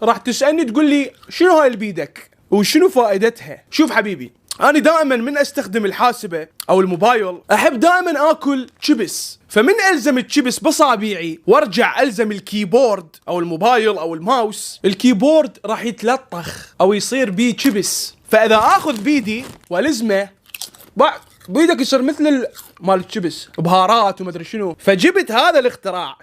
راح تسألني تقول لي شنو هاي اللي بيدك وشنو فائدتها. شوف حبيبي، أنا دائما من أستخدم الحاسبة أو الموبايل أحب دائما آكل شيبس، فمن ألزم الشيبس بصابيعي وارجع ألزم الكيبورد أو الموبايل أو الماوس، الكيبورد راح يتلطخ أو يصير بيه شيبس. فإذا آخذ بيدي والزمه بيدك يصير مثل مال الشيبس، بهارات ومدري شنو. فجبت هذا الاختراع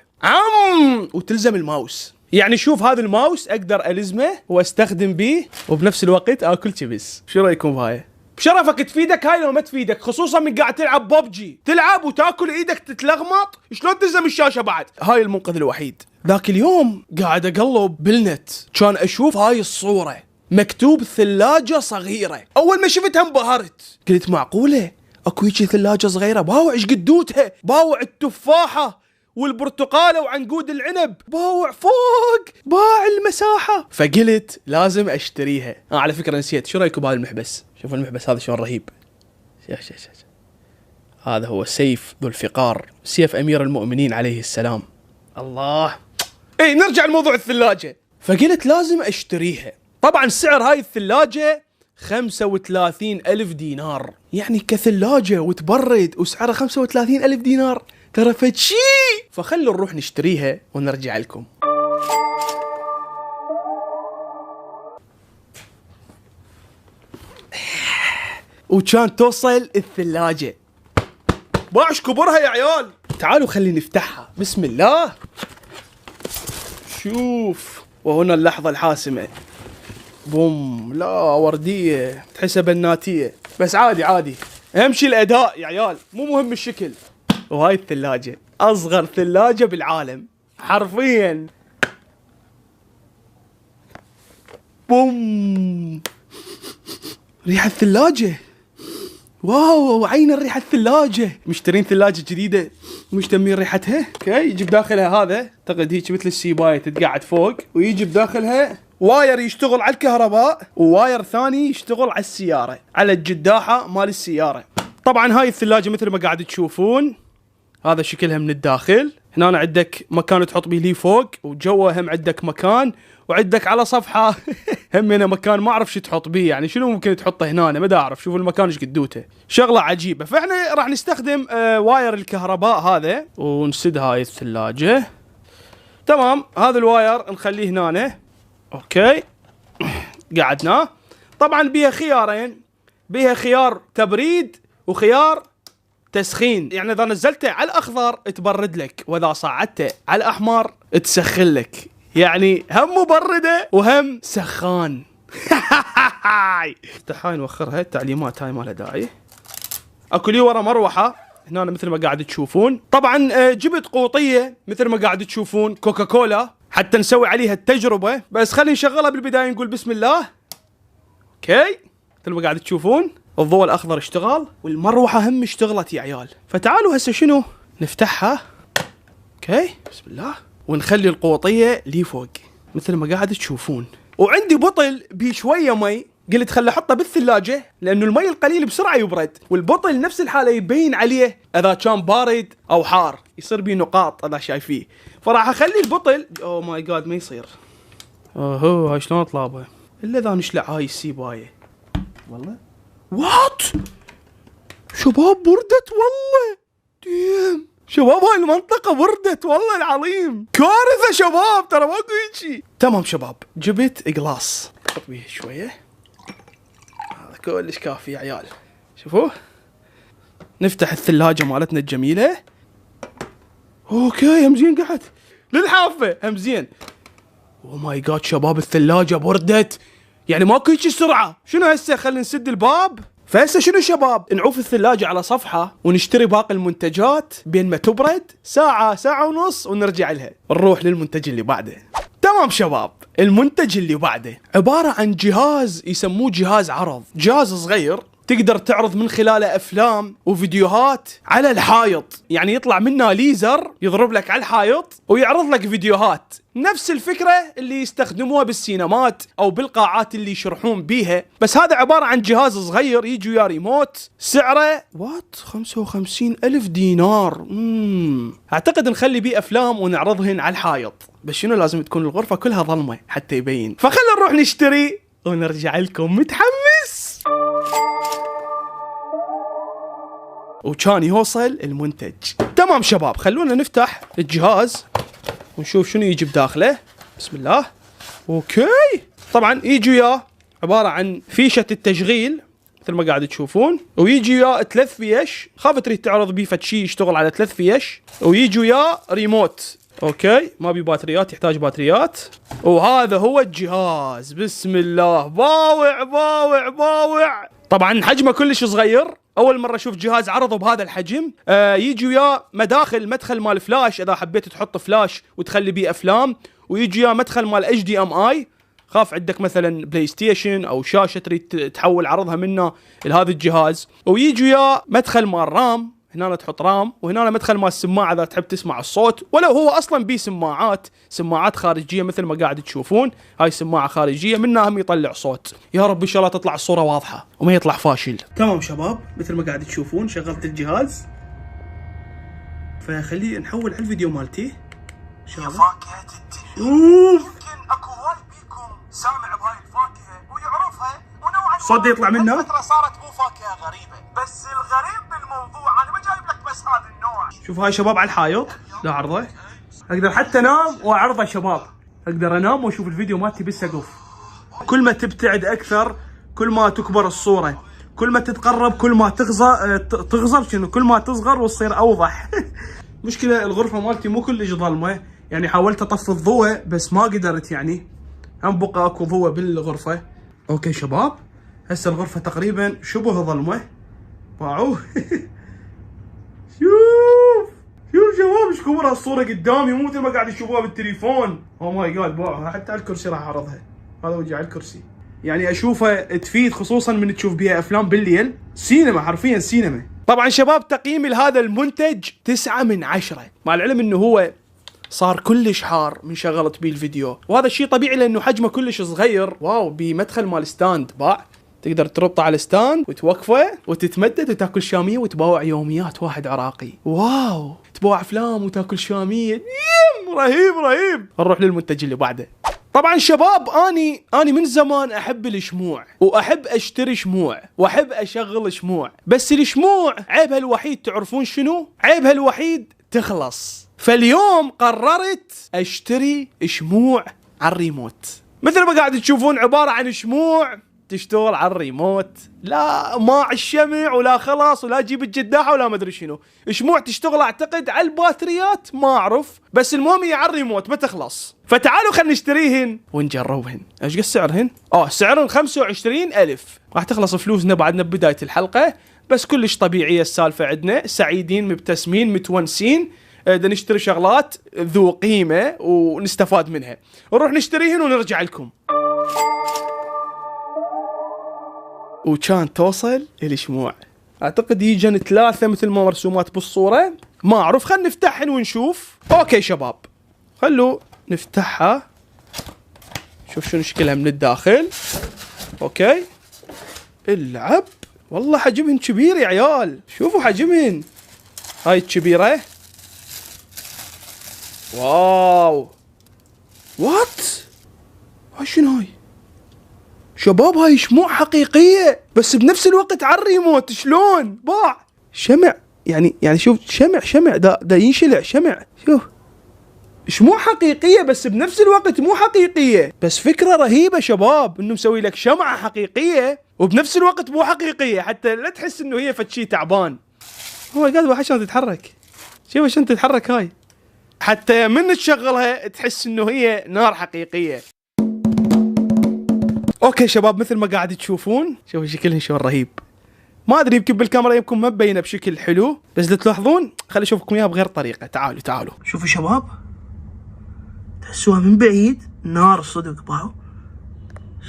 وتلزم الماوس. يعني شوف هذا الماوس اقدر الزمه واستخدم بيه وبنفس الوقت اكل شيبس. شو رايكم بهاي؟ بشرفك تفيدك هاي لو ما تفيدك، خصوصا من قاعد تلعب ببجي، تلعب وتاكل ايدك تتلغمط، شلون تلزم الشاشه بعد؟ هاي المنقذ الوحيد. ذاك اليوم قاعد اقلب بالنت كان اشوف هاي الصوره مكتوب ثلاجه صغيره. اول ما شفتها انبهرت، قلت معقوله اكو هيجي ثلاجه صغيره؟ باوع ايش قدوتها، باوع التفاحه والبرتقاله وعنقود العنب، باوع فوق باع المساحه. فقلت لازم اشتريها. على فكره نسيت، شو رايكم بهذا المحبس؟ شوفوا المحبس هذا شلون رهيب. هذا هو سيف ذو الفقار، سيف امير المؤمنين عليه السلام. الله. اي نرجع لموضوع الثلاجه. فقلت لازم اشتريها. طبعا سعر هاي الثلاجه 35,000 دينار، يعني كثلاجه وتبرد وسعرها 35,000 دينار، ترى فتشي. فخلوا نروح نشتريها ونرجع لكم. وكان توصل الثلاجة، باعش كبرها يا عيال. تعالوا خلينا نفتحها. بسم الله. شوف، وهنا اللحظة الحاسمة. بوم. لا وردية، تحسها بناتية، بس عادي. اهم شي الاداء يا عيال، مو مهم الشكل. وهاي الثلاجة اصغر ثلاجة بالعالم حرفيا. بوم. ريحة الثلاجة، واو عين الريحة الثلاجة. مشترين ثلاجة جديدة مشتمين ريحتها. اوكي، يجي بداخلها هذا اعتقد هيك مثل السيباية تتقعد فوق، ويجي بداخلها واير يشتغل على الكهرباء وواير ثاني يشتغل على السيارة، على الجداحة مال السيارة. طبعا هاي الثلاجة مثل ما قاعد تشوفون هذا شكلها من الداخل. هنا عندك مكان تحط بيه لي فوق، وجوا هم عندك مكان، وعندك على صفحة هم هنا مكان ما اعرف شو تحط بيه، يعني شنو ممكن تحطه هنا ما اعرف. شوفوا المكان ايش قدوته، شغلة عجيبة. فاحنا راح نستخدم واير الكهرباء هذا ونسد هاي الثلاجة. تمام، هذا الواير نخليه هنا. اوكي قعدناه. طبعا بيها خيارين، بيها خيار تبريد وخيار تسخين. يعني اذا نزلته على الاخضر تبرد لك، واذا صعدته على الاحمر تسخن لك، يعني هم مبردة وهم سخان. افتح هاي نوخرها، التعليمات هاي ما لها داعي. اكو لي ورا مروحة هنا مثل ما قاعد تشوفون. طبعا جبت قوطية مثل ما قاعد تشوفون كوكاكولا حتى نسوي عليها التجربة، بس خلينا نشغلها بالبداية نقول بسم الله. اوكي مثل ما قاعد تشوفون الضوء الاخضر اشتغل والمروحة هم اشتغلت يا عيال. فتعالوا هسه شنو نفتحها. اوكي بسم الله، ونخلي القوطية لي فوق مثل ما قاعد تشوفون. وعندي بطل بيه شوية مي، قلت خلي احطه بالثلاجة لانه المي القليل بسرعة يبرد، والبطل نفس الحالة يبين عليه اذا كان بارد او حار، يصير بيه نقاط اذا شايفيه. فراح اخلي البطل او ماي جاد ما يصير. اوه هاي شلون اطلابها الا اذا نشلع هاي السيباية. والله وات شباب بردت والله. ديم شباب هاي المنطقة بردت والله العظيم، كارثة شباب، ترى ماكو هيجي. تمام شباب، جبت قلاص حط بيه شوية، هذا كلش كافي يا عيال. شوفوه، نفتح الثلاجة مالتنا الجميلة. اوكي هم زين قعد للحافة هم زين. او ماي جاد شباب الثلاجة بردت، يعني ماكو هيجي سرعة. شنو هسه خلينا نسد الباب. فهسه شنو شباب، نعوف الثلاجة على صفحة ونشتري باقي المنتجات بين ما تبرد ساعة ساعة ونص ونرجع لها، نروح للمنتج اللي بعده. تمام شباب، المنتج اللي بعده عبارة عن جهاز يسموه جهاز عرض، جهاز صغير تقدر تعرض من خلاله افلام وفيديوهات على الحائط، يعني يطلع منه ليزر يضرب لك على الحائط ويعرض لك فيديوهات. نفس الفكرة اللي يستخدموها بالسينمات او بالقاعات اللي يشرحون بيها، بس هذا عبارة عن جهاز صغير يجي ويا ريموت. سعره 55,000 دينار. اعتقد نخلي بيه افلام ونعرضهن على الحائط، بس شنو لازم تكون الغرفة كلها ظلمة حتى يبين. فخلنا نروح نشتري ونرجع لكم. متحمس. وكان يوصل المنتج. تمام شباب، خلونا نفتح الجهاز ونشوف شنو يجي بداخله. بسم الله. اوكي، طبعا يجي وياه عبارة عن فيشة التشغيل مثل ما قاعد تشوفون، ويجي وياه 3 فيش. خاف تريد تعرض بيه فد شيء يشتغل على 3 فيش، ويجي وياه ريموت. اوكي، ما بي باتريات، يحتاج باتريات. وهذا هو الجهاز. بسم الله، باوع باوع باوع. طبعا حجمه كلش صغير، اول مره اشوف جهاز عرضه بهذا الحجم. يجي وياه مدخل مال فلاش اذا حبيت تحط فلاش وتخلي بيه افلام، ويجي وياه مدخل مال HDMI. خاف عندك مثلا بلاي ستيشن او شاشه تريد تحول عرضها منه لهذا الجهاز. ويجي وياه مدخل مال رام، هنا تحط رام، وهنا مدخل مال السماعه اذا تحب تسمع الصوت، ولو هو اصلا بيه سماعات خارجيه مثل ما قاعد تشوفون. هاي سماعه خارجيه منها هم يطلع صوت. يا رب ان شاء الله تطلع الصوره واضحه وما يطلع فاشل. تمام شباب، مثل ما قاعد تشوفون شغلت الجهاز، فخليه نحول على الفيديو مالتي. يا فاكهة التنين. يمكن اكو هواي بيكم سامع بهاي الفاكهة ويعرفها، ونوعا صوت يطلع منها. فترة صارت مو فاكهة غريبة، بس الغريب بالموضوع انا ما جايب لك بس هذا النوع. شوف هاي شباب على الحائط، لا عرضه. اقدر حتى انام واعرضه شباب، اقدر انام واشوف الفيديو مالتي بالسقف. كل ما تبتعد اكثر كل ما تكبر الصورة، كل ما تتقرب كل ما تغزر شنو، كل ما تصغر وتصير اوضح. مشكلة الغرفة مالتي مو كلش ظلمة، يعني حاولت اطفي الضوء بس ما قدرت، يعني هم بقى اكو ضوء بالغرفة. اوكي شباب، هسه الغرفة تقريبا شبه ظلمة. باعوا. شوف شباب ايش كبر هالصورة قدامي، مو مثل ما قاعد تشوفوها بالتليفون. او ماي جاد، باعوا حتى على الكرسي راح اعرضها. هذا وجه على الكرسي، يعني اشوفها تفيد خصوصا من تشوف بيها افلام بالليل. سينما، حرفيا سينما. طبعا شباب تقييمي لهذا المنتج 9 من 10، مع العلم انه هو صار كلش حار من شغلت بيه الفيديو، وهذا الشيء طبيعي لانه حجمه كلش صغير. واو، بمدخل مال ستاند باع، تقدر تربطه على الستاند وتوقفه وتتمدد وتاكل شاميه وتباوع يوميات واحد عراقي. واو، تباوع افلام وتاكل شاميه. رهيب رهيب. نروح للمنتج اللي بعده. طبعا شباب اني من زمان احب الشموع، واحب اشتري شموع، واحب اشغل شموع، بس الشموع عيبها الوحيد تعرفون شنو؟ عيبها الوحيد تخلص. فاليوم قررت اشتري شموع على الريموت. مثل ما قاعد تشوفون عبارة عن شموع تشتغل على الريموت، لا ماع الشمع ولا خلاص ولا جيب الجداحة ولا ما ادري شنو. شموع تشتغل اعتقد على الباتريات، ما اعرف، بس المهم هي على الريموت ما تخلص. فتعالوا خلينا نشتريهن ونجربهن. ايش قد سعرهن؟ سعرهن 25,000. راح تخلص فلوسنا بعدنا ببداية الحلقة، بس كلش طبيعية السالفة عندنا، سعيدين مبتسمين متونسين، بدنا نشتري شغلات ذو قيمة ونستفاد منها. نروح نشتريهن ونرجع لكم. وكان توصل الشموع، اعتقد يجن 3 مثل ما مرسومات بالصورة، ما اعرف. خلينا نفتحهن ونشوف. اوكي شباب، خلوا نفتحها شوف شنو شكلها من الداخل. اوكي، اللعب والله حجمهن كبير يا عيال، شوفوا حجمهن. هاي الكبيرة. واو، وات، هاي شنو هاي شباب؟ هاي شموع حقيقية بس بنفس الوقت على الريموت. شلون باع شمع؟ يعني شوف، شمع دا ينشلع شمع. شوف، شموع حقيقية بس بنفس الوقت مو حقيقية. بس فكرة رهيبة شباب، انه مسوي لك شمعة حقيقية وبنفس الوقت مو حقيقية، حتى لا تحس انه هي فد شي تعبان. هو قاعد عشان تتحرك، شوف عشان تتحرك هاي، حتى من تشغلها تحس انه هي نار حقيقية. اوكي شباب، مثل ما قاعد تشوفون شوفوا شكلهن شلون رهيب. ما ادري يمكن بالكاميرا يمكن ما مبينه بشكل حلو، بس لو تلاحظون خلي اشوفكم اياها بغير طريقه. تعالوا شوفوا شباب، تحسوها من بعيد نار صدق. باو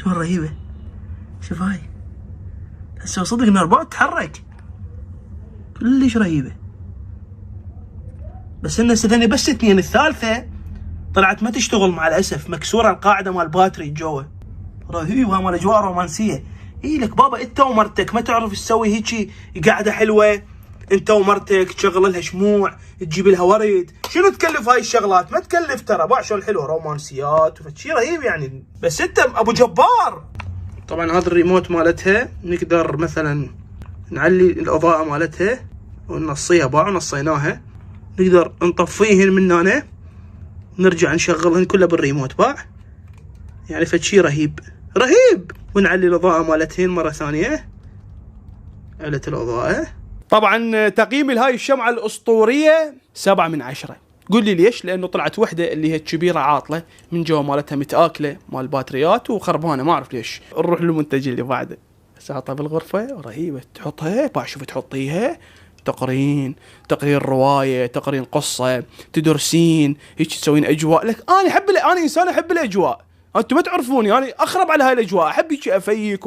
شلون رهيبه. شوف هاي، هسه صدق ان الريموت تحرك كلش رهيبه. بس انه ثاني بس اثنين، الثالثه طلعت ما تشتغل مع الاسف، مكسوره القاعده مال الباتري جوا. رهيبه مال اجواء رومانسيه. اي لك بابا انت ومرتك ما تعرف تسوي هيجي قاعده حلوه، انت ومرتك تشغل لها شموع، تجيب لها ورد، شنو تكلف هاي الشغلات؟ ما تكلف ترى. باع شلون حلوه رومانسيات وشي رهيب يعني. بس انت ابو جبار. طبعا هذا الريموت مالتها نقدر مثلا نعلي الاضاءه مالتها ونصيها. باع نصيناها، نقدر نطفيهن من هنا نرجع نشغلهن كلها بالريموت. باع يعني فشي رهيب رهيب. ونعلي الاضاءه مالتهن مره ثانيه، علت الاضاءه. طبعا تقييمي لهاي الشمعة الأسطورية 7 من 10. قول لي ليش؟ لأنه طلعت وحدة اللي هي كبيرة عاطلة من جوا مالتها متآكلة مال الباتريات وخربانة، ما أعرف ليش. نروح للمنتج اللي بعده. ساعتها بالغرفة رهيبة، تحطها بقى شوف تحطيها تقرين رواية، تقرين قصة، تدرسين هيك، تسوين أجواء لك. أنا إنسان أحب الأجواء. انتم ما تعرفوني، انا اخرب على هاي الاجواء، احب هيك افيك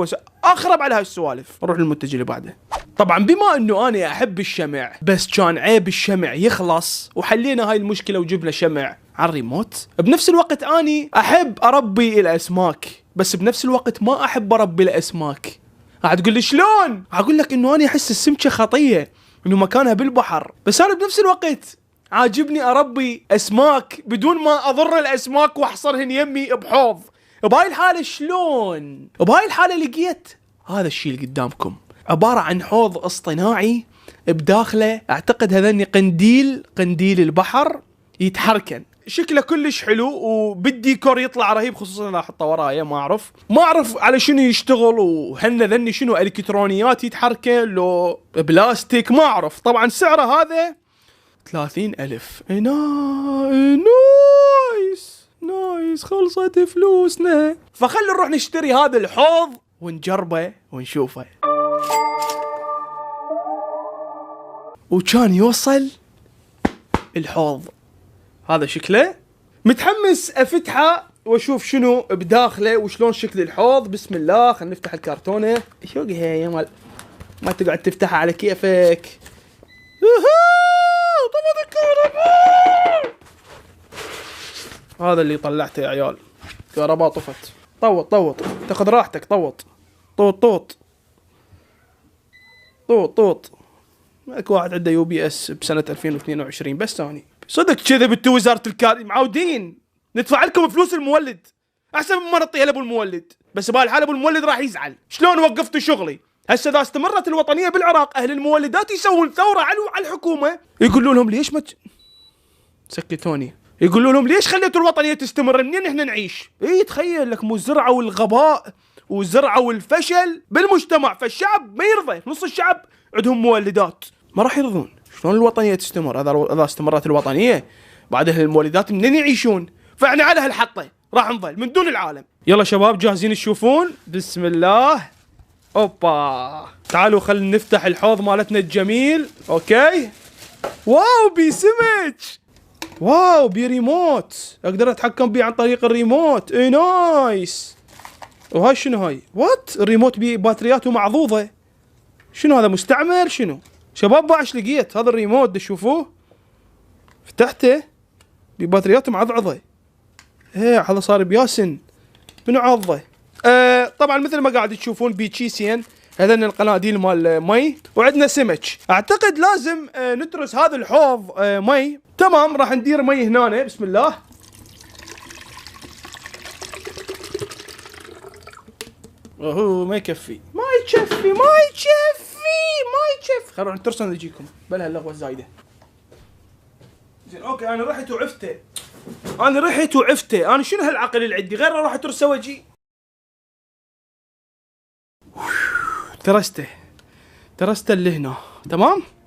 اخرب على هاي السوالف. نروح للمنتج اللي بعده. طبعا بما انه انا احب الشمع، بس كان عيب الشمع يخلص وحلينا هاي المشكله وجبنا شمع على الريموت. بنفس الوقت اني احب اربي الاسماك، بس بنفس الوقت ما احب اربي الاسماك. راح تقول لي شلون؟ اقول لك انه انا احس السمكه خطيه، انه مكانها بالبحر، بس انا بنفس الوقت عاجبني اربي اسماك بدون ما اضر الاسماك واحصرهن يمي بحوض. بهاي الحاله شلون؟ بهاي الحاله لقيت هذا الشيء اللي قدامكم، عباره عن حوض اصطناعي بداخله اعتقد هذني قنديل البحر يتحركن. شكله كلش حلو وبالديكور يطلع رهيب، خصوصا انا احطه ورايا. ما اعرف على شنو يشتغل، وهن ذني شنو الكترونيات يتحركن لو بلاستيك ما اعرف. طبعا سعره هذا 30,000. نايس خلصت فلوسنا. فخلي نروح نشتري هذا الحوض ونجربه ونشوفه. وكان يوصل الحوض هذا شكله. متحمس افتحه واشوف شنو بداخله وشلون شكل الحوض. بسم الله، خلينا نفتح الكرتونه. شو هي يا مال، ما تقعد تفتحها على كيفك. طفت الكهرباء. هذا اللي طلعته يا عيال، كهرباء طفت. طوط تاخذ راحتك. طوط. اكو واحد عنده UPS بسنة 2022 بس ثاني. صدق كذا بنتو وزارة معودين ندفع لكم فلوس المولد احسن مما نعطيها لابو المولد. بس بهالحالة ابو المولد راح يزعل. شلون وقفتوا شغلي؟ هسه اذا استمرت الوطنيه بالعراق اهل المولدات يسوون ثوره على الحكومه، يقولوا لهم ليش ما سكتوني، يقولوا لهم ليش خليتوا الوطنيه تستمر؟ منين احنا نعيش؟ تخيل لك مو الزرعه والغباء والزرعه والفشل بالمجتمع، فالشعب ما يرضى. نص الشعب عندهم مولدات ما راح يرضون. شلون الوطنيه تستمر؟ اذا استمرت الوطنيه بعد اهل المولدات منين يعيشون؟ فاحنا على هالحطه راح نظل من دون العالم. يلا شباب جاهزين تشوفون؟ بسم الله. اوبا تعالوا خلينا نفتح الحوض مالتنا الجميل. اوكي. واو بسمك. واو بريموت اقدر اتحكم بيه عن طريق الريموت. نايس. وهاي شنو هاي؟ وات؟ الريموت بباترياته معضوضه. شنو هذا مستعمل؟ شنو شباب باعش لقيت هذا الريموت تشوفوه؟ فتحته بباترياته معضعضه. هذا صار بياسن منو عضه. طبعا مثل ما قاعد تشوفون بيتشيسين هذين القناديل مال مي، وعندنا سمك. اعتقد لازم ندرس هذا الحوض مي. تمام راح ندير مي هنا. بسم الله. ما يكفي. خلينا نروح نترسل نجيكم بلا هاللغوه الزايده. زين اوكي انا رحت وعفته. انا شنو هالعقل اللي عندي غير اروح اترسل واجي. ترسته اللي هنا.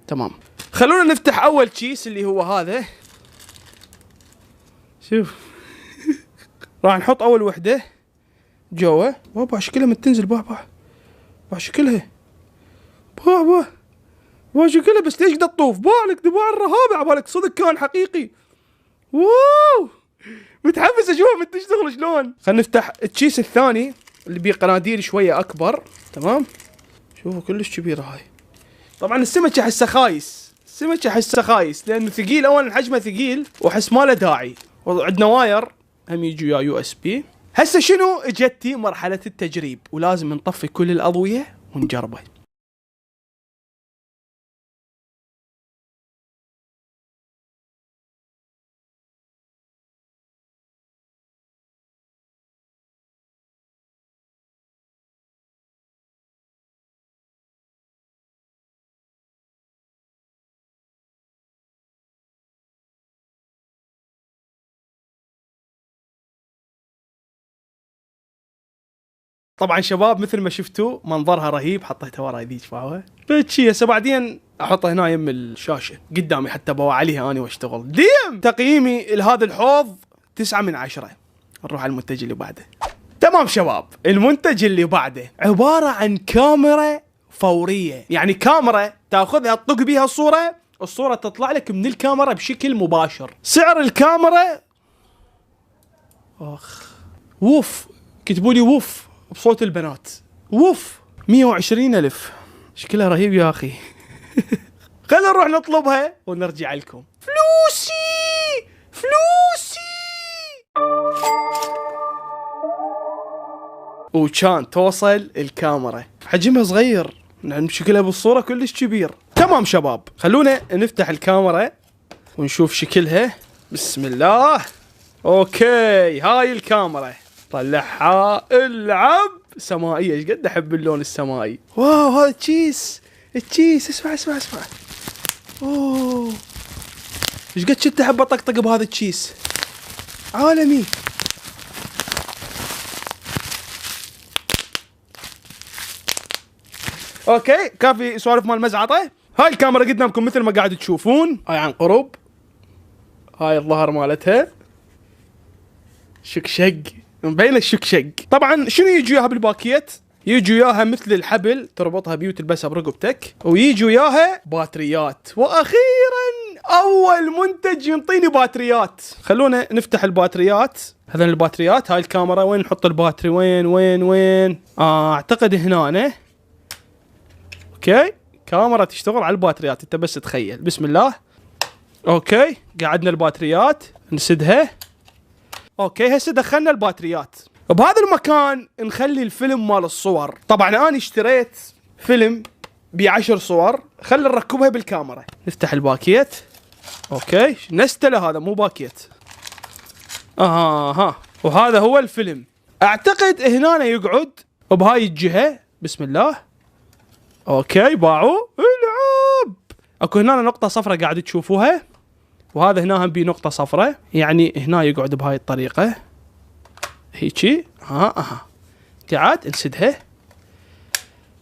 تمام. خلونا نفتح اول كيس اللي هو هذا. شوف راح نحط اول وحده جوا. بابا شكلها متنزل. بابا شكلها. بابا شكلها. بس ليش قد تطوف؟ بالك دباع الرهابه عبالك صدق كان حقيقي. واو متحمس اشوف انت تشتغل شلون. خلينا نفتح الكيس الثاني اللي بيه قناديل شويه اكبر. تمام. شوفوا كلش كبيرة هاي. طبعا السمك احسه خايس، السمك احسه خايس لانه ثقيل، اولا حجمه ثقيل واحس ما له داعي. وعندنا واير هم يجوا يا يو اس بي. هسه شنو اجتي مرحلة التجريب، ولازم نطفي كل الاضوية ونجربه. طبعا شباب مثل ما شفتوا منظرها رهيب، حطيتها ورا ذيك فاوة بتشي. هسه بعدين احطها هنا يم الشاشة قدامي حتى بوا عليها اني واشتغل. ديم تقييمي لهذا الحوض 9/10. نروح على المنتج اللي بعده. تمام شباب، المنتج اللي بعده عبارة عن كاميرا فورية، يعني كاميرا تاخذها تطق بيها الصورة تطلع لك من الكاميرا بشكل مباشر. سعر الكاميرا ووف، كتبوا لي ووف بصوت البنات، ووف 120,000. شكلها رهيب يا اخي. خلينا نروح نطلبها ونرجع لكم. فلوسي فلوسي. وكان توصل الكاميرا حجمها صغير، يعني شكلها بالصورة كلش كبير. تمام شباب، خلونا نفتح الكاميرا ونشوف شكلها. بسم الله. اوكي هاي الكاميرا، طلعها العب سمائية. ايش قد احب اللون السمائي. واو هذا التشيس، التشيس. اسمع. اوه ايش قد كنت احب اطقطق بهذا التشيس، عالمي. اوكي كافي سوالف مال مزعطه. هاي الكاميرا قدامكم مثل ما قاعد تشوفون، هاي عن قرب. هاي الظهر مالتها شقشق، مبين الشقشق. طبعا شنو يجي وياها بالباكيت؟ يجي وياها مثل الحبل تربطها بيه وتلبسها برقبتك، ويجي وياها باتريات. واخيرا اول منتج ينطيني باتريات. خلونا نفتح الباتريات. هذين الباتريات. هاي الكاميرا وين نحط الباتري؟ وين اعتقد هنا. اوكي كاميرا تشتغل على الباتريات، انت بس تخيل. بسم الله. اوكي قعدنا الباتريات نسدها. اوكي هسه دخلنا الباتريات. بهذا المكان نخلي الفيلم مال الصور. طبعا انا اشتريت فيلم ب10 صور، خلي نركبها بالكاميرا. نفتح الباكيت. اوكي نستله، هذا مو باكيت. وهذا هو الفيلم. اعتقد هنا يقعد بهاي الجهة. بسم الله. اوكي باعوا العب. اكو هنا نقطة صفرة قاعد تشوفوها، وهذا هنا هم بي نقطة صفرة، يعني هنا يقعد بهاي الطريقة هيجي. قاعد نسدها.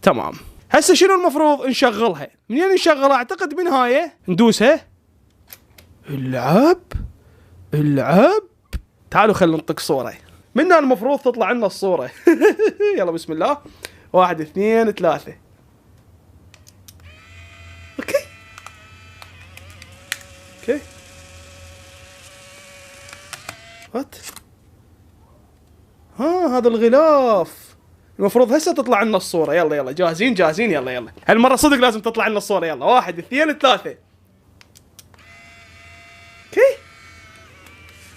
تمام. هسه شنو المفروض نشغلها؟ منين نشغلها؟ اعتقد من هاي ندوسها. العب. تعالوا خلينا نطق صورة. منها المفروض تطلع لنا الصورة. يلا بسم الله. 1 2 3. اوكي وات. هذا الغلاف. المفروض هسه تطلع لنا الصورة. يلا جاهزين. يلا هالمرة صدق لازم تطلع لنا الصورة. يلا 1 2 3. اوكي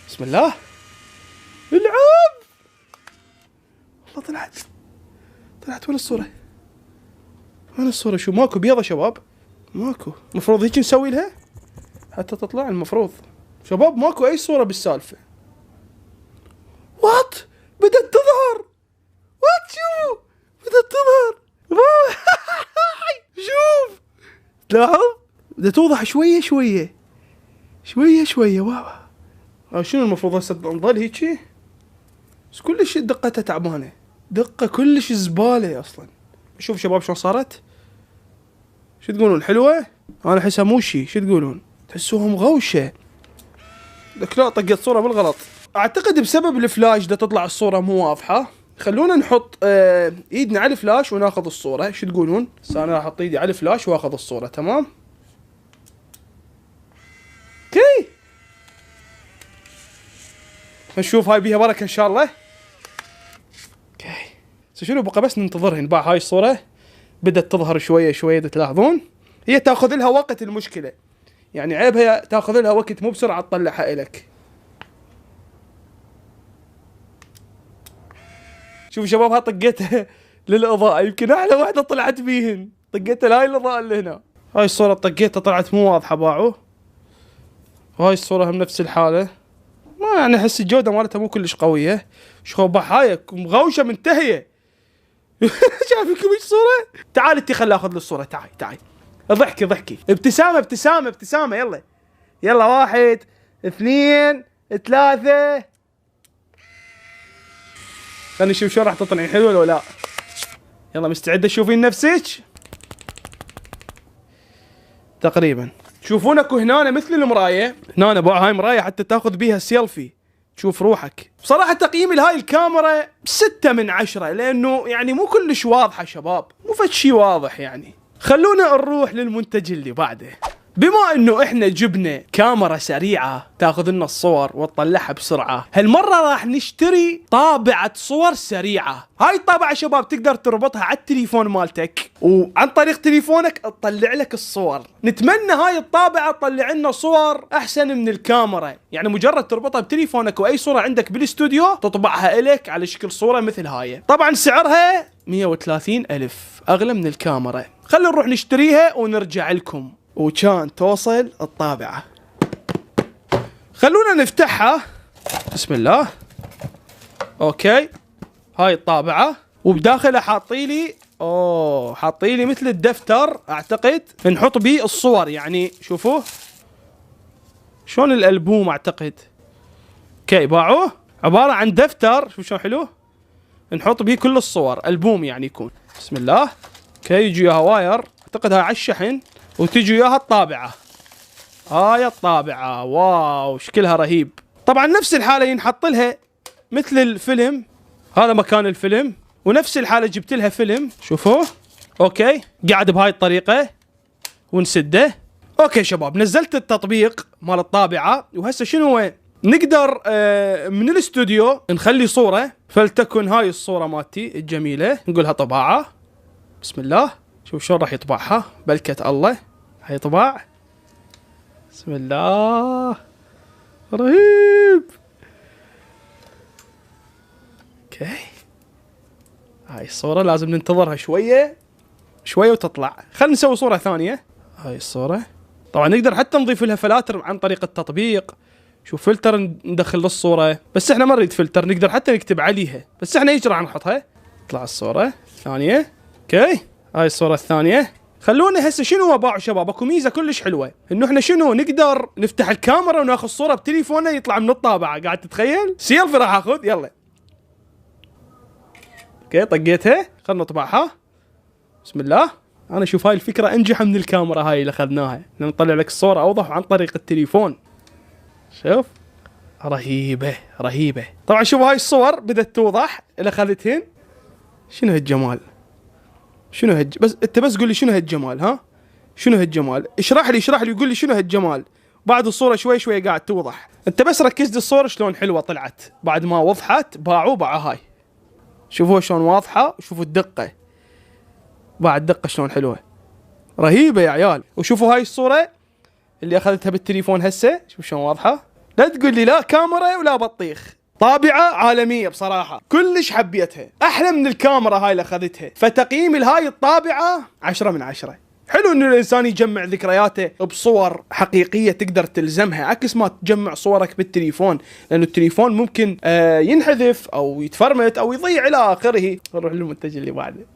بسم الله. العب. والله طلعت. وين الصورة؟ شو ماكو بيضة شباب؟ ماكو. المفروض هيك نسوي لها حتى تطلع. المفروض شباب ماكو اي صورة بالسالفة. وات بدأت تظهر. شوفوا بدأت تظهر. شوف تلاحظ بدأت توضح شوية. واو. شنو المفروض هسه نظل هيجي؟ بس كلش دقتها تعبانة، دقة كلش زبالة اصلا. شوف شباب شلون صارت. شو تقولون؟ حلوة؟ انا احسها مو شي. شو تقولون؟ تحسوها مغوشة. لك لا طقت صورة بالغلط. اعتقد بسبب الفلاش دا تطلع الصورة مو واضحة. خلونا نحط ايدنا على الفلاش وناخذ الصورة. شو تقولون؟ بس انا راح احط ايدي على الفلاش واخذ الصورة. تمام. اوكي نشوف هاي بيها بركة ان شاء الله. اوكي شنو بقى؟ بس ننتظرها نباع هاي الصورة بدأت تظهر شوية شوية، تلاحظون هي تاخذ لها وقت، المشكلة يعني عيبها تاخذ لها وقت، مو بسرعة تطلعها إلك. شوف شباب، ها طقيتها للإضاءة، يمكن أحلى واحدة طلعت بيهن، طقيتها لهاي الإضاءة اللي هنا. هاي الصورة طقيتها طلعت مو واضحة باعوا، وهاي الصورة هم نفس الحالة، ما يعني أحس الجودة مالتها مو كلش قوية. شو بحاية مغوشة منتهية. شايفكم ايش صورة؟ تعال انتي خل اخذ الصورة، تعال ضحكي ابتسامة يلا 1 2 3. خلينا نشوف شو راح تطلعين، حلوة ولا لا؟ يلا مستعدة تشوفين نفسك؟ تقريبا تشوفون اكو هنا مثل المراية، هنا هاي مراية حتى تاخذ بيها سيلفي تشوف روحك. بصراحة تقييمي لهاي الكاميرا 6 من 10، لانه يعني مو كلش واضحة شباب، مو فد شي واضح يعني. خلونا نروح للمنتج اللي بعده. بما انه احنا جبنا كاميرا سريعة تاخذ لنا الصور وتطلعها بسرعة، هالمرة راح نشتري طابعة صور سريعة. هاي الطابعة شباب تقدر تربطها على التليفون مالتك، وعن طريق تليفونك تطلع لك الصور. نتمنى هاي الطابعة تطلع لنا صور احسن من الكاميرا، يعني مجرد تربطها بتليفونك واي صورة عندك بالاستوديو تطبعها الك على شكل صورة مثل هاي. طبعا سعرها 130,000، اغلى من الكاميرا. خلينا نروح نشتريها ونرجع لكم وكان توصل الطابعة. خلونا نفتحها، بسم الله. اوكي هاي الطابعة، وبداخلها حاطيلي حاطيلي مثل الدفتر اعتقد نحط بيه الصور، يعني شوفوه شلون الالبوم اعتقد. اوكي باعوه عبارة عن دفتر، شوف شلون حلو، نحط بيه كل الصور، البوم يعني يكون. بسم الله. اوكي يجي وياها واير، اعتقد هاي على الشحن، وتجي وياها الطابعة. هاي الطابعة واو شكلها رهيب. طبعا نفس الحالة ينحط لها مثل الفيلم، هذا مكان الفيلم، ونفس الحالة جبت لها فيلم، شوفوه. اوكي قاعد بهاي الطريقة ونسده. اوكي شباب نزلت التطبيق مال الطابعة، وهسه شنو هو؟ نقدر من الاستوديو نخلي صورة، فلتكن هاي الصورة مالتي الجميلة، نقولها طباعة. بسم الله. شوف شلون راح يطبعها، بلكة الله هيطبع. بسم الله رهيب. اوكي هاي الصورة لازم ننتظرها شوية وتطلع. خلينا نسوي صورة ثانية. هاي الصورة طبعا نقدر حتى نضيف لها فلاتر عن طريق التطبيق. شوف فلتر ندخل للصورة، بس احنا ما نريد فلتر، نقدر حتى نكتب عليها، بس احنا ايش راح نحطها. تطلع الصورة الثانية. اوكي هاي الصورة الثانية. خلونا هسه شنو هو باعوا شباب، اكو ميزة كلش حلوة، انه احنا شنو نقدر نفتح الكاميرا وناخذ صورة بتليفوننا يطلع من الطابعة. قاعد تتخيل؟ سيلفي راح اخذ، يلا. اوكي طقيتها، خلنا نطبعها. بسم الله. انا اشوف هاي الفكرة انجح من الكاميرا هاي اللي اخذناها، نطلع لك الصورة اوضح عن طريق التليفون. شوف رهيبة. طبعا شوفوا هاي الصور بدأت توضح اللي اخذتهن. شنو هالجمال، بس انت بس قول لي شنو هالجمال، ها شنو هالجمال، اشرح لي قول لي شنو هالجمال. بعد الصورة شوي قاعد توضح، انت بس ركزت الصورة شلون حلوة طلعت بعد ما وضحت. باعوا هاي، شوفوا شلون واضحة، شوفوا الدقة، بعد دقة شلون حلوة، رهيبة يا عيال. وشوفوا هاي الصورة اللي اخذتها بالتليفون هسه، شوف شلون واضحة. لا تقول لي لا كاميرا ولا بطيخ، طابعة عالمية بصراحة، كلش حبيتها، أحلى من الكاميرا هاي اللي أخذتها. فتقييمي لهاي الطابعة 10 من 10. حلو إنه الإنسان يجمع ذكرياته بصور حقيقية تقدر تلزمها، عكس ما تجمع صورك بالتليفون، لأنه التليفون ممكن ينحذف أو يتفرمت أو يضيع إلى آخره. نروح للمنتج اللي بعده.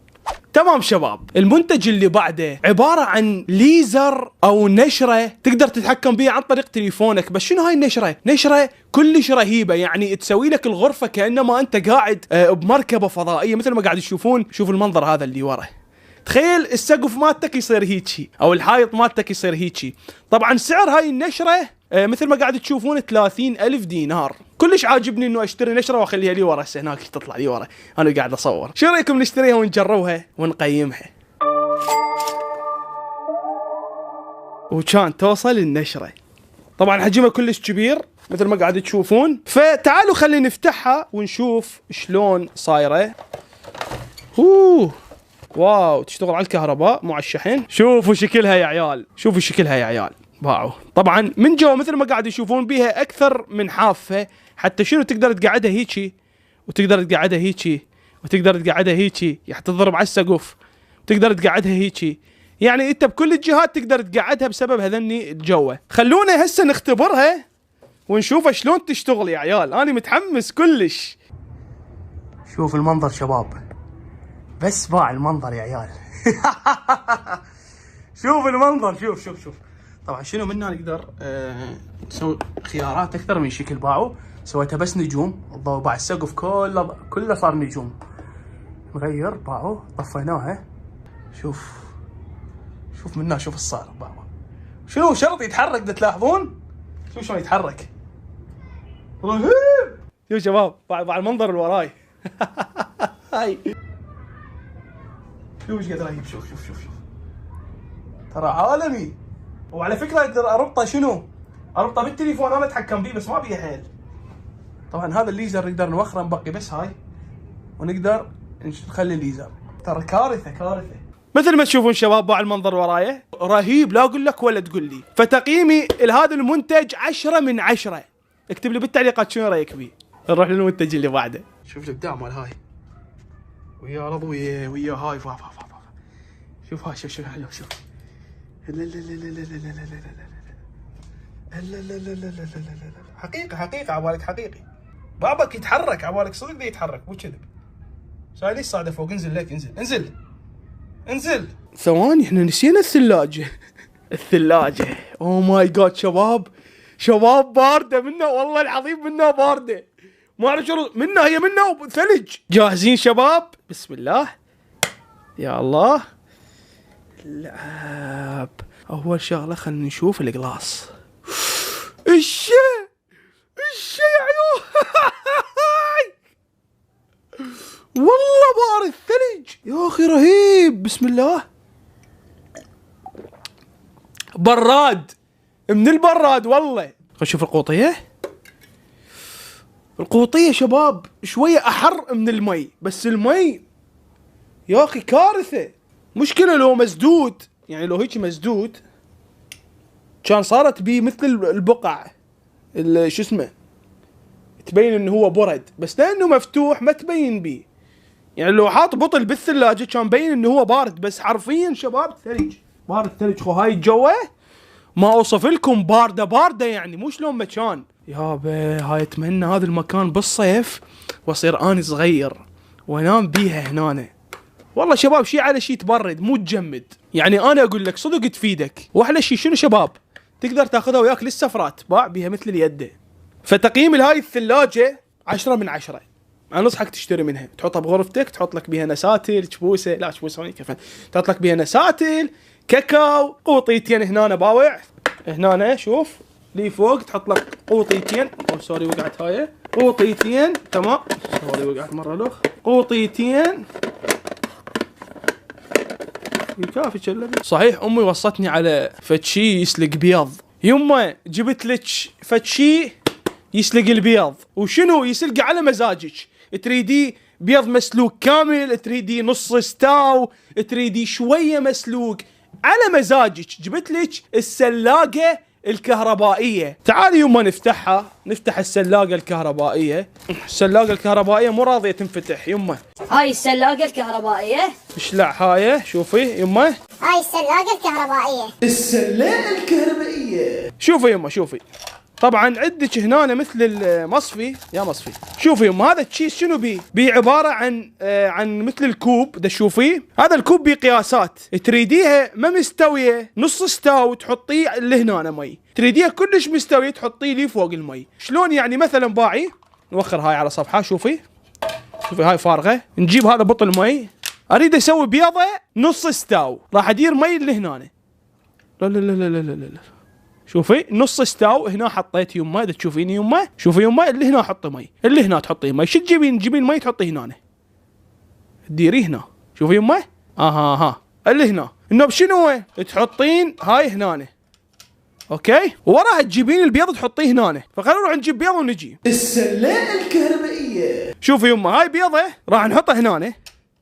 تمام شباب، المنتج اللي بعده عبارة عن ليزر أو نشرة تقدر تتحكم بيها عن طريق تليفونك. بس شنو هاي النشرة؟ نشرة كلش رهيبة، يعني تسوي لك الغرفة كأنما أنت قاعد بمركبة فضائية، مثل ما قاعد تشوفون. شوف المنظر هذا اللي ورا، تخيل السقف مالتك يصير هيجي أو الحائط مالتك يصير هيجي. طبعا سعر هاي النشرة مثل ما قاعد تشوفون 30,000 دينار. كلش عاجبني انه اشتري نشرة واخليها لي ورا، هسه هناك تطلع لي ورا انا قاعد اصور. شو رايكم نشتريها ونجروها ونقيمها؟ وكان توصل النشرة، طبعا حجمها كلش كبير مثل ما قاعد تشوفون. فتعالوا خلينا نفتحها ونشوف شلون صايرة. واو تشتغل على الكهرباء مو على الشحن. شوفوا شكلها يا عيال، شوفوا شكلها يا عيال. باعوا طبعا من جوا مثل ما قاعد يشوفون بيها اكثر من حافه، حتى شنو تقدر تقعدها هيجي، وتقدر تقعدها هيجي، وتقدر تقعدها هيجي، يعني تضرب على السقف، وتقدر تقعدها هيجي، يعني انت بكل الجهات تقدر تقعدها بسبب هذني الجوه. خلونا هسه نختبرها ونشوف شلون تشتغل يا عيال، انا متحمس كلش. شوف المنظر شباب، بس باع المنظر يا عيال. شوف المنظر، شوف شوف شوف. طبعا شنو منا نقدر نسوي خيارات اكثر من شكل. باعوا سويتها بس نجوم، الضوء باع السقف كله صار نجوم. نغير باعوا طفيناها. شوف شوف منا، شوف الصار. باعوا شنو شرط يتحرك، ده تلاحظون شوف شلون يتحرك. رهيب. شوف شباب باع المنظر اللي وراي. هاي شوف ايش قادر اجيب. شوف شوف شوف شوف ترى عالمي. وعلى فكره اقدر اربطه شنو؟ اربطه بالتليفون، انا اتحكم فيه بس ما بيه حيل. طبعا هذا الليزر نقدر نوخره، نبقي بس هاي ونقدر نخلي الليزر. ترى كارثه كارثه. مثل ما تشوفون شباب باع المنظر ورايا رهيب، لا اقول لك ولا تقول لي. فتقييمي لهذا المنتج 10 من 10. اكتب لي بالتعليقات شنو رايك فيه. نروح للمنتج اللي بعده. شوف الابداع مال هاي ويا رض ويا هاي. شوف هاي، شوف شوف شوف. لا لا لا لا لا لا لا لا لا لا لا لا لا لا لا. حقيقي حقيقي عبالك حقيقي. بابك يتحرك عبالك صدق ده يتحرك مو كذب. ساي ليش صاعده فوق؟ انزل لك، انزل انزل انزل. ثواني احنا نسينا الثلاجة. الثلاجة اوه ماي جاد شباب، شباب بارده منه والله العظيم، منه بارده. ما اعرف شنو منه، هي منه ثلج. جاهزين شباب؟ بسم الله يا الله. لعب. اول شغله خلينا نشوف القلاص. الشي يا عيون. والله بارد ثلج يا اخي، رهيب. بسم الله. براد من البراد والله. خلينا نشوف القوطيه. القوطيه شباب شويه احر من المي، بس المي يا اخي كارثه. مشكله لو مسدود، يعني لو هيك مسدود كان صارت بيه مثل البقع شو اسمه، تبين انه هو برد، بس لانه مفتوح ما تبين بيه. يعني لو حاط بطل بالثلاجه كان بين انه هو بارد، بس حرفيا شباب ثلج، بارد ثلج. خو هاي الجوه ما اوصف لكم، بارده بارده يعني مو شلون مكان. يابا هاي اتمنى هذا المكان بالصيف واصير اني صغير وانام بيها هنا. والله شباب شي على شي تبرد مو تجمد، يعني انا اقول لك صدق تفيدك. واحلى شي شنو شباب؟ تقدر تاخذها وياك للسفرات، باع بيها مثل اليد. فتقييم لهاي الثلاجه 10 من 10. انا انصحك تشتري منها، تحطها بغرفتك، تحط لك بيها نساتل، كبوسه، لا كبوسه هوني كفن، تحط لك بيها نساتل، كاكاو، قوطيتين هنا باوع، هنا شوف لي فوق تحط لك قوطيتين. او سوري وقعت هاي، قوطيتين تمام. سوري وقعت مره الاخ. قوطيتين كافي كلبي. صحيح امي وصتني على فتشي يسلق بيض. يمه جبت لك فتشي يسلق البيض، وشنو يسلق على مزاجك. تريدي بيض مسلوق كامل، تريدي نص ستاو، تريدي شويه مسلوق، على مزاجك. جبت لك السلاقه الكهربائيه. تعالي يما نفتحها، نفتح السلاقه الكهربائيه. السلاقه الكهربائيه مو راضيه تنفتح يما. هاي السلاقة الكهربائية. اشلع هاي شوفي يما. هاي السلاقة الكهربائية. السلاقه الكهربائيه. شوفي يما شوفي. طبعا عندك هنا مثل المصفي يا مصفي. شوفي يما هذا الشيء شنو بيه عباره عن مثل الكوب. دا تشوفيه هذا الكوب بقياسات. تريديها ما مستويه نص ستاو تحطيه اللي هنا مي، تريديها كلش مستويه تحطيه لي فوق المي. شلون يعني؟ مثلا باعي نوخر هاي على صفحه. شوفي هاي فارغه. نجيب هذا بطل مي، اريد اسوي بيضه نص ستاو، راح ادير مي اللي هنا. لا لا لا لا لا لا. شوفي نص ستاو هنا حطيت يمه. اذا تشوفيني يمه، شوفي يمه اللي هنا حطي مي، اللي هنا تحطي مي. شو تجيبين مي تحطي هنا، تديري هنا. شوفي يمه ها اللي هنا النوب شنو تحطين هاي هنا، اوكي، ووراها تجيبين البيض تحطيه هنا. فخلونا نروح نجيب بيض ونجي. السلاقه الكهربائيه. شوفي يمه هاي بيضه راح نحطها هنا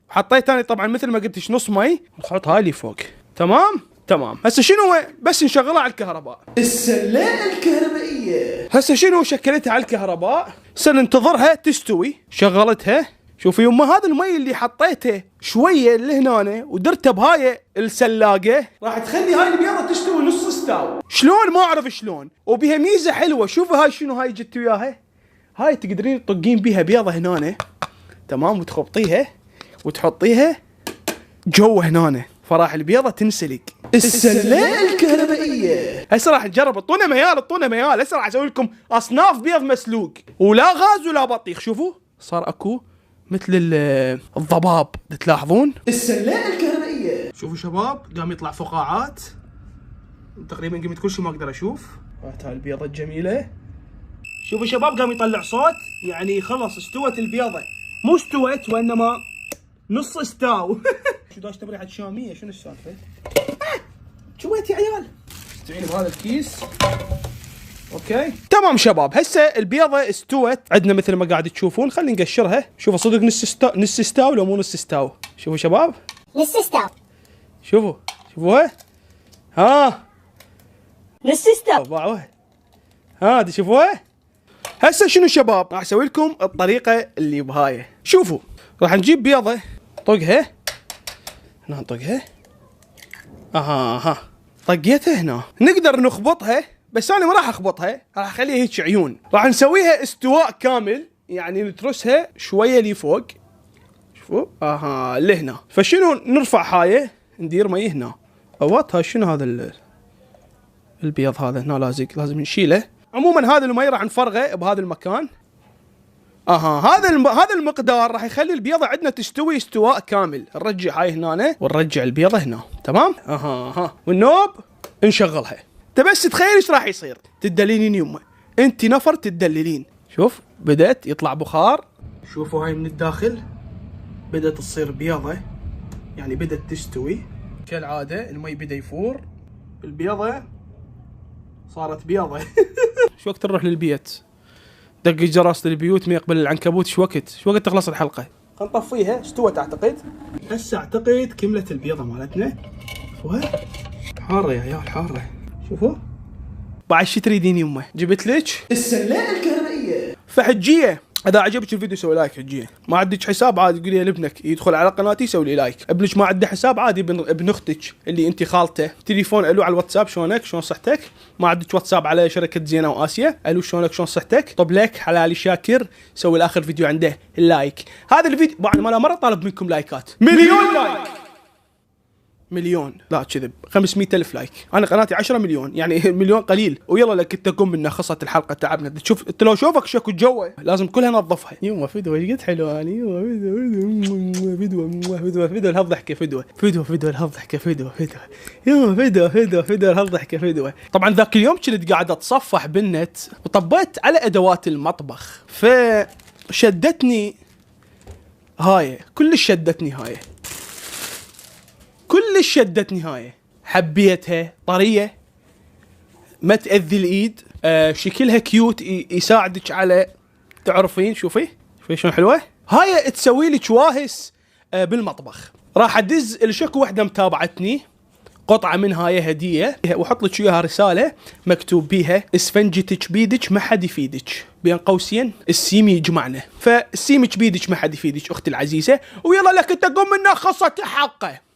حطيت انا طبعا مثل ما قلتش نص مي، نحط هاي اللي فوق. تمام. هسه شنو هو؟ بس نشغلها على الكهرباء. السلاقة الكهربائية هسه شنو شكلتها على الكهرباء. هسه ننتظرها تستوي. شغلتها. شوفي يما هذا المي اللي حطيته شويه لهنا ودرته بهاي السلاقه راح تخلي هاي البيضه تستوي نص استاو. شلون؟ ما اعرف شلون. وبيها ميزه حلوه. شوفوا هاي شنو هاي جت وياها. هاي تقدرين تطقين بيها بيضه هنا تمام وتخبطيها وتحطيها جوا هنا فراح البيضه تنسلق. السلاقه الكهربائيه هسه راح نجرب. اعطونا ميال هسه راح اسوي لكم اصناف بيض مسلوق ولا غاز ولا بطيخ. شوفوا صار اكو مثل الضباب تلاحظون. السلاقه الكهربائيه شوفوا شباب قام يطلع فقاعات تقريبا قمت كل شيء ما اقدر اشوف. هاي البيضه الجميله. شوفوا شباب قام يطلع صوت يعني خلص استوت البيضه. مو استوت وانما نص استاو. شو داش تبريحه شاميه شنو السالفه؟ شويت يا عيال. استعين بهذا الكيس. اوكي تمام شباب. هسه البيضه استوت عندنا مثل ما قاعد تشوفون. خلينا نقشرها. شوفوا صدق نص استاو لو مو نص استاو. شوفوا شباب نص استاو. شوفوها. ها نص استاو. باعوها. ها تشوفوها. هسه شنو شباب راح اسوي لكم الطريقه اللي بهاي. شوفوا راح نجيب بيضه نطقها هنا نطقها. طقيتها هنا. نقدر نخبطها بس انا ما راح اخبطها راح اخليها هيك عيون. راح نسويها استواء كامل يعني نترسها شويه لي فوق. شوفوا لهنا. فشنو نرفع هاي ندير مي هنا. ها شنو هذا البيض هذا هنا لازم نشيله. عموما هذا المي راح نفرغه بهذا المكان. هذا المقدار راح يخلي البيضه عندنا تستوي استواء كامل. نرجع هاي هنا ونرجع البيضه هنا تمام. والنوب نشغلها. بس تخيل ايش راح يصير. تدللين يمه انت نفر تدللين. شوف بدأت يطلع بخار. شوفوا هاي من الداخل بدأت تصير بيضة يعني بدأت تستوي كالعادة. المي بدأ يفور. البيضة صارت بيضة. شو وقت نروح للبيت؟ دق جرس للبيوت ما يقبل العنكبوت. شو وقت تخلص الحلقة؟ خلينا نطفيها. استوت اعتقد. هسه اعتقد كملت البيضة مالتنا. شوفوها حارة يا عيال حارة. شوفوا بعد شي تريدين يمه. جبت لك السلاقه الكهربائيه. فحجيه اذا عجبك الفيديو سوي لايك. حجيه ما عندك حساب عادي قولي لابنك يدخل على قناتي يسوي لي لايك. ابنك ما عنده حساب عادي ابن اختك اللي انت خالته تليفون الو على الواتساب. شلونك شلون صحتك؟ ما عندك واتساب على شركه زينه واسيا الو شلونك شلون صحتك؟ طب لك حلالي شاكر سوي الاخر فيديو عنده اللايك. هذا الفيديو بعد ما مره طالب منكم لايكات. مليون لايك. مليون لا كذب 500,000 لايك. انا قناتي 10 مليون يعني مليون قليل. ويلا لك انت قم من خلصت الحلقه تعبنا. تشوف انت لو شوفك شكو جوه لازم كلها نظفها. يوه فيديو ايش قد حلو يعني. يوه فيديو الهضحكه فيديو الهضحكه فيديو يوه فيديو الهضحكه فيديو. طبعا ذاك اليوم كنت قاعد اتصفح بالنت وطبيت على ادوات المطبخ فشدتني هاي. كلش شدتني هاي. حبيتها طريه ما تأذي الايد. شكلها كيوت يساعدك على تعرفين. شوفي شلون حلوه. هاي تسوي لك واهس بالمطبخ. راح ادز الشكو وحده متابعتني قطعه من هاي هديه واحط لك اياها رساله مكتوب بيها اسفنجتك بيدك ما حد يفيدك بين قوسين السيم يجمعنا. فالسيمك بيدك ما حد يفيدك اختي العزيزه. ويلا لك انت قم منا خلصت حقه.